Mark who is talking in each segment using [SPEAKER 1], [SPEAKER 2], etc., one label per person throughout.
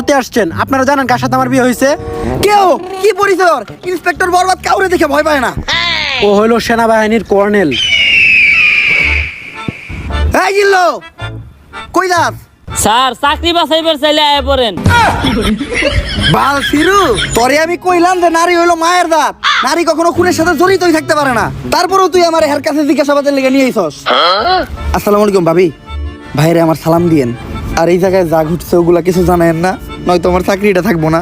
[SPEAKER 1] করতে আসছেন? আপনারা জানেন কার সাথে আমার বিয়ে হয়েছে?
[SPEAKER 2] কেউ কি পরিচয়? ইন্সপেক্টর বরবাদ কাউরে দেখে ভয় পায় না।
[SPEAKER 1] ও হলো সেনাবাহিনীর কর্নেল।
[SPEAKER 2] এই জিল্লো, কই যাস?
[SPEAKER 3] স্যার চাকরি বাছাইবার চাইলে আয় পড়েন।
[SPEAKER 2] বাল ফিরু, তোরে আমি কইলাম যে নারী হইলো মায়ের দাঁত, নারী কখনো খুনের সাথে জড়িতই থাকতে পারে না। তারপরেও তুই আমার হের কাছে জিজ্ঞাসাবাদের লেগে নিয়ে আইছস। আসসালামু আলাইকুম ভাবি, ভাইরে আমার সালাম দিয়েন। আর এই জায়গায় যা ঘটছে ওগুলা কিছু জানেন না, নয়তো আমার চাকরিটা থাকবো না।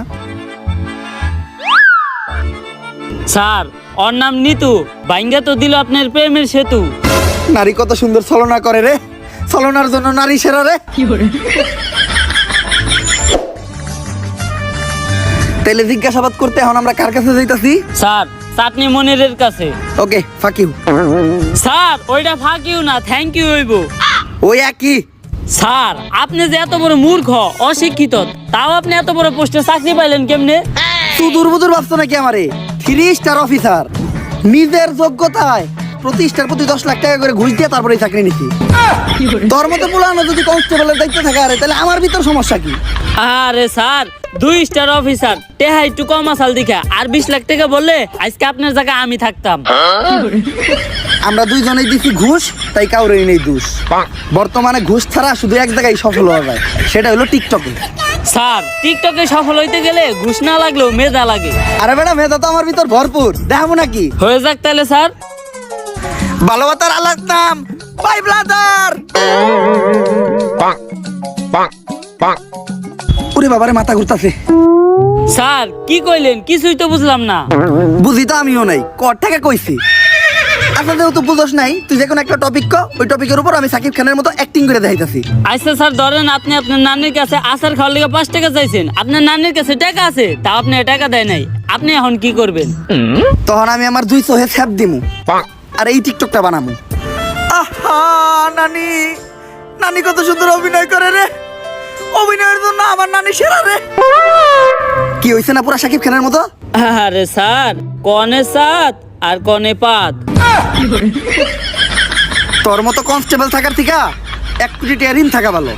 [SPEAKER 3] স্যার ওর নাম নিতু, বাইঙ্গা তো দিল আপনার প্রেমের সেতু।
[SPEAKER 2] নারী কত সুন্দর ছলনা করে রে, ছলনার জন্য নারী সেরা রে। তাইলে জিজ্ঞাসাবাদ করতে এখন আমরা কার কাছে যাইতাছি?
[SPEAKER 3] স্যার চাটনি মনিরের কাছে।
[SPEAKER 2] ওকে, ফাক ইউ।
[SPEAKER 3] স্যার ওইটা ফাঁকিও না, থ্যাংক ইউ হইব।
[SPEAKER 2] ওই একই।
[SPEAKER 3] স্যার আপনি যে এত বড় মূর্খ অশিক্ষিত, তাও আপনি এত বড় পোস্টে চাকরি পাইলেন কেমনে?
[SPEAKER 2] তুই দুর্বুদুর ভাবছো নাকি আমারে? 3 স্টার অফিসার, নিজের যোগ্যতায় প্রতি স্টার প্রতি 10 লাখ টাকা করে ঘুষ দিয়ে তারপরে এই চাকরি নিছি। তোর মতো পুলানো যদি কনস্টেবলের দায়িত্ব থাকে আরে, তাহলে আমার ভিতর সমস্যা কি?
[SPEAKER 3] আরে স্যার 2 স্টার অফিসার, টেহা একটু কম আসাল দেখা, আর 20 লাখ টাকা বললে আজকে আপনার জায়গায় আমি থাকতাম।
[SPEAKER 2] আমরা দুইজনেই দিছি ঘুষ, তাই কাউরেই নেই দোষ। বর্তমানে ঘুষ ছাড়া শুধু এক জায়গায় সফল হওয়া যায়, সেটা হলো টিকটকে।
[SPEAKER 3] স্যার টিকটকে সফল হইতে গেলে ঘুষ না লাগলেও মেধা লাগে।
[SPEAKER 2] আরে বেটা, মেধা তো আমার ভিতর ভরপুর, দেখাবো নাকি?
[SPEAKER 3] হয়ে যাক তাহলে স্যার।
[SPEAKER 2] ভালোবাসার আলাদ নাম বাই ব্লাদার। ওরে বাবারে, মাথা ঘুরতাছে।
[SPEAKER 3] স্যার কি কইলেন? কিছুই তো বুঝলাম না।
[SPEAKER 2] বুঝি তো আমিও নাই, কর থেকে কইছি। আচ্ছা যেহেতু বুঝোস নাই, তুই যে কোনো একটা টপিক কর, ওই টপিকের উপর আমি সাকিব খানের মতো অ্যাক্টিং করে দেখাইতাছি।
[SPEAKER 3] আচ্ছা স্যার ধরেন আপনি আপনার নানির কাছে আচার খাওয়ার লেগে 5 টাকা চাইছেন, আপনার নানির কাছে টাকা আছে, তা আপনি টাকা দেয় নাই, আপনি এখন কি করবেন?
[SPEAKER 2] তখন আমি আমার 2 চোহে ছ্যাপ দিমু আর এই টিকটকটা বানামু। আহা নানি, নানি কত সুন্দর অভিনয় করে রে, অভিনয়ের জন্য আমার নানি সেরা রে। কি হইছে না পুরা সাকিব খানের মতো?
[SPEAKER 3] আরে স্যার কনে সাত আর কনে পাত।
[SPEAKER 2] তোর মতো কনস্টেবল থাকার থেকে 1 কোটি টাকা ঋণ থাকা ভালো।